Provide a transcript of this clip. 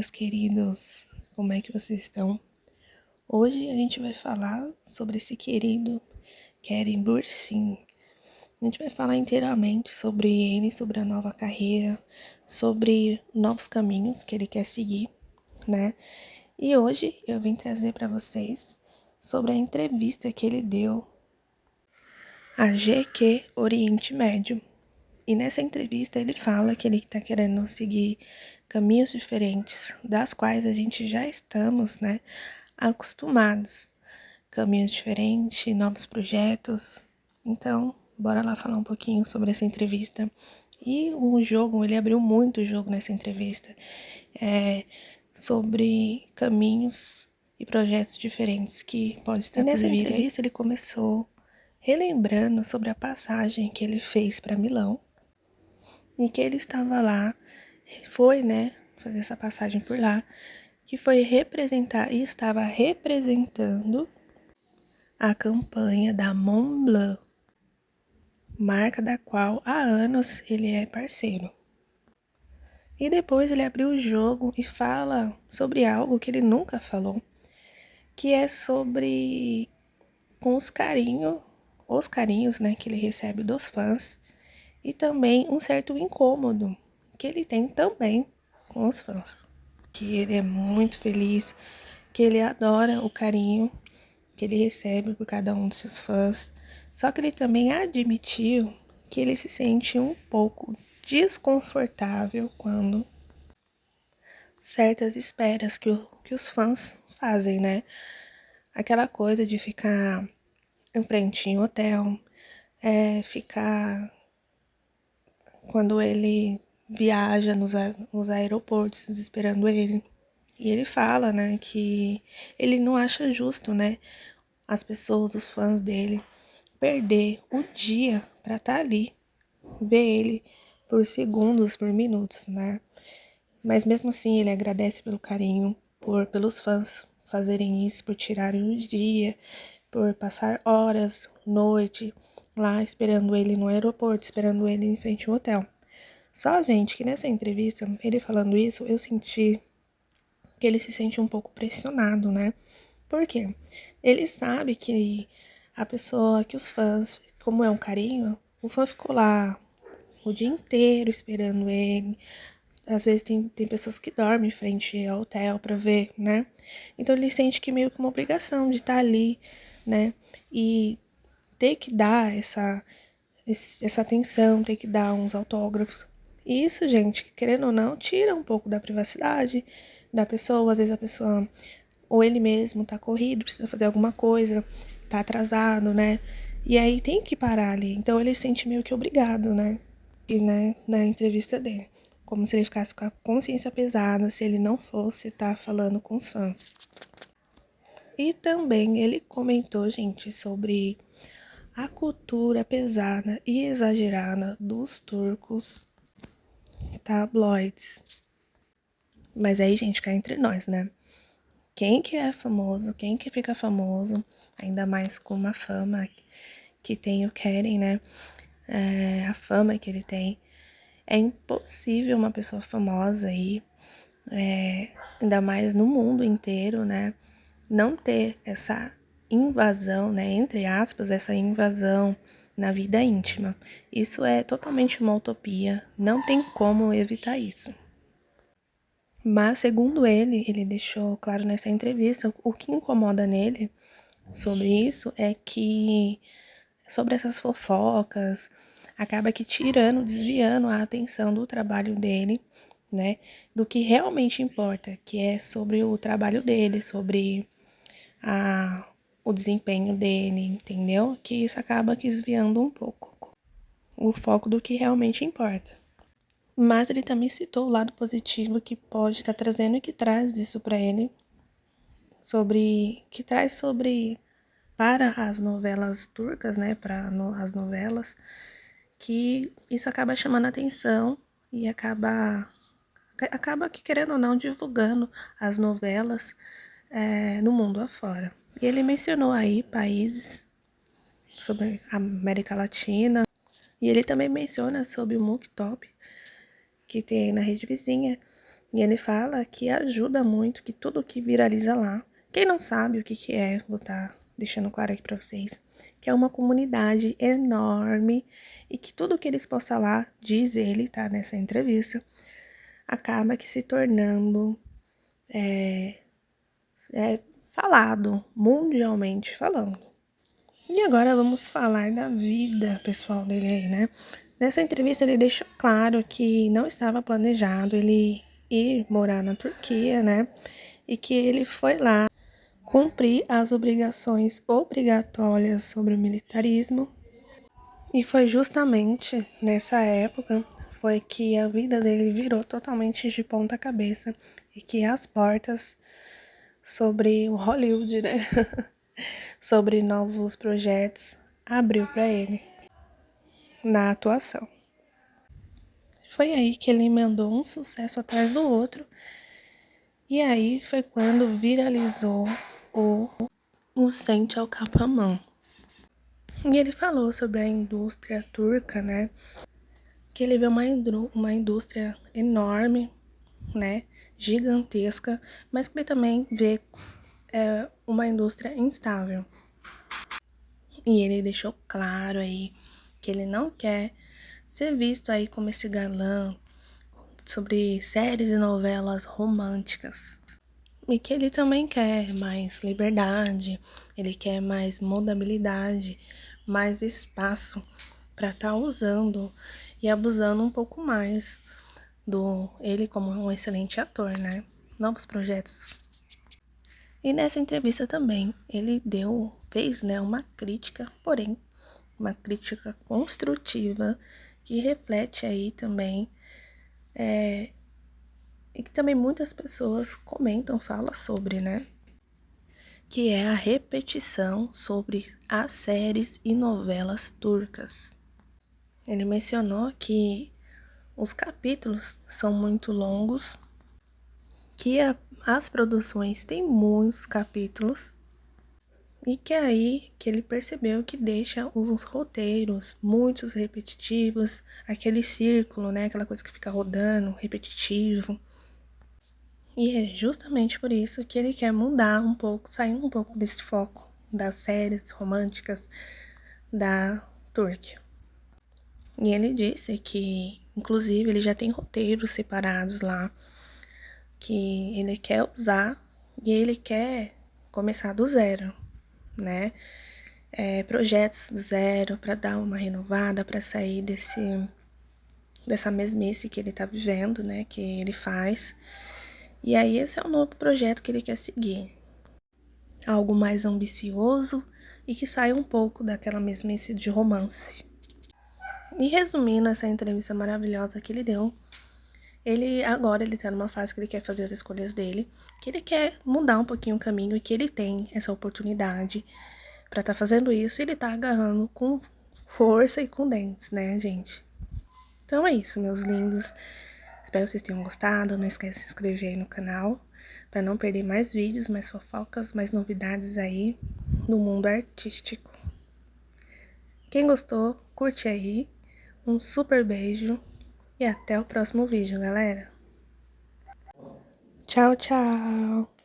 meus queridos, como é que vocês estão? Hoje a gente vai falar sobre esse querido Keren Bursin. A gente vai falar inteiramente sobre ele, sobre a nova carreira, sobre novos caminhos que ele quer seguir, né? E hoje eu vim trazer para vocês sobre a entrevista que ele deu à GQ Oriente Médio. E nessa entrevista ele fala que ele está querendo seguir caminhos diferentes, das quais a gente já estamos, né, acostumados. Caminhos diferentes, novos projetos. Então, bora lá falar um pouquinho sobre essa entrevista. E o jogo, ele abriu muito o jogo nessa entrevista, sobre caminhos e projetos diferentes que podem estar por vir. E nessa entrevista ele começou relembrando sobre a passagem que ele fez para Milão, e que ele estava lá, foi, né, fazer essa passagem por lá, que foi representar e estava representando a campanha da Montblanc, marca da qual há anos ele é parceiro. E depois ele abriu o jogo e fala sobre algo que ele nunca falou, que é sobre os carinhos, né, que ele recebe dos fãs, e também um certo incômodo que ele tem também com os fãs. Que ele é muito feliz, que ele adora o carinho que ele recebe por cada um dos seus fãs. Só que ele também admitiu que ele se sente um pouco desconfortável quando certas esperas que os fãs fazem, né? Aquela coisa de ficar em frente em hotel, ficar quando ele viaja nos aeroportos esperando ele. E ele fala, né, que ele não acha justo, né, as pessoas, os fãs dele, perder o dia para estar ali, ver ele por segundos, por minutos, né? Mas mesmo assim ele agradece pelo carinho, pelos fãs fazerem isso, por tirarem o dia, por passar horas, noite lá esperando ele no aeroporto, esperando ele em frente ao hotel. Só, gente, que nessa entrevista, ele falando isso, eu senti que ele se sente um pouco pressionado, né? Por quê? Ele sabe que a pessoa, que os fãs, como é um carinho, o fã ficou lá o dia inteiro esperando ele. Às vezes tem pessoas que dormem em frente ao hotel pra ver, né? Então ele sente que meio que uma obrigação de estar ali, né? E ter que dar essa atenção, ter que dar uns autógrafos. E isso, gente, querendo ou não, tira um pouco da privacidade da pessoa. Às vezes a pessoa, ou ele mesmo, tá corrido, precisa fazer alguma coisa, tá atrasado, né? E aí tem que parar ali. Então ele se sente meio que obrigado, né? E, né, na entrevista dele. Como se ele ficasse com a consciência pesada se ele não fosse estar falando com os fãs. E também ele comentou, gente, sobre a cultura pesada e exagerada dos turcos tabloides. Mas aí, gente, cá entre nós, né? Quem que é famoso, quem que fica famoso, ainda mais com uma fama que tem o Keren, né? A fama que ele tem. É impossível uma pessoa famosa aí, ainda mais no mundo inteiro, né? Não ter essa invasão, né? Entre aspas, essa invasão na vida íntima. Isso é totalmente uma utopia, não tem como evitar isso. Mas, segundo ele deixou claro nessa entrevista, o que incomoda nele sobre isso é que, sobre essas fofocas, acaba que tirando, desviando a atenção do trabalho dele, né, do que realmente importa, que é sobre o trabalho dele, sobre o desempenho dele, entendeu? Que isso acaba que desviando um pouco o foco do que realmente importa. Mas ele também citou o lado positivo que pode estar trazendo e que traz isso para ele, que traz sobre para as novelas turcas, né, para as novelas, que isso acaba chamando a atenção e acaba que, querendo ou não, divulgando as novelas no mundo afora. E ele mencionou aí países sobre a América Latina, e ele também menciona sobre o Mooktop, que tem na rede vizinha, E ele fala que ajuda muito, que tudo que viraliza lá, quem não sabe o que é, vou estar deixando claro aqui para vocês, que é uma comunidade enorme e que tudo que eles postam lá, diz ele, tá, nessa entrevista, acaba que se tornando falado, mundialmente falando. E agora vamos falar da vida pessoal dele aí, né? Nessa entrevista ele deixou claro que não estava planejado ele ir morar na Turquia, né? E que ele foi lá cumprir as obrigações obrigatórias sobre o militarismo. E foi justamente nessa época foi que a vida dele virou totalmente de ponta cabeça e que as portas sobre o Hollywood, né? Sobre novos projetos abriu para ele na atuação. Foi aí que ele emendou um sucesso atrás do outro. E aí foi quando viralizou o Sente ao Capamão. E ele falou sobre a indústria turca, né? Que ele vê uma indústria enorme, né? Gigantesca, mas que ele também vê uma indústria instável. E ele deixou claro aí que ele não quer ser visto aí como esse galã sobre séries e novelas românticas. E que ele também quer mais liberdade, ele quer mais modabilidade, mais espaço para estar usando e abusando um pouco mais do ele como um excelente ator, né? Novos projetos. E nessa entrevista também ele fez, né, uma crítica, porém uma crítica construtiva que reflete aí também e que também muitas pessoas comentam, falam sobre, né? Que é a repetição sobre as séries e novelas turcas. Ele mencionou que os capítulos são muito longos, que as produções têm muitos capítulos e que é aí que ele percebeu que deixa os roteiros muitos repetitivos, aquele círculo, né, aquela coisa que fica rodando, repetitivo. E é justamente por isso que ele quer mudar um pouco, sair um pouco desse foco das séries românticas da Turquia. E ele disse que, inclusive, ele já tem roteiros separados lá que ele quer usar e ele quer começar do zero, né? Projetos do zero para dar uma renovada, para sair dessa mesmice que ele tá vivendo, né? Que ele faz. E aí esse é o novo projeto que ele quer seguir. Algo mais ambicioso e que saia um pouco daquela mesmice de romance. E resumindo essa entrevista maravilhosa que ele deu, ele tá numa fase que ele quer fazer as escolhas dele, que ele quer mudar um pouquinho o caminho e que ele tem essa oportunidade pra tá fazendo isso e ele tá agarrando com força e com dentes, né, gente? Então é isso, meus lindos. Espero que vocês tenham gostado. Não esquece de se inscrever aí no canal para não perder mais vídeos, mais fofocas, mais novidades aí no mundo artístico. Quem gostou, curte aí. Um super beijo e até o próximo vídeo, galera. Tchau, tchau!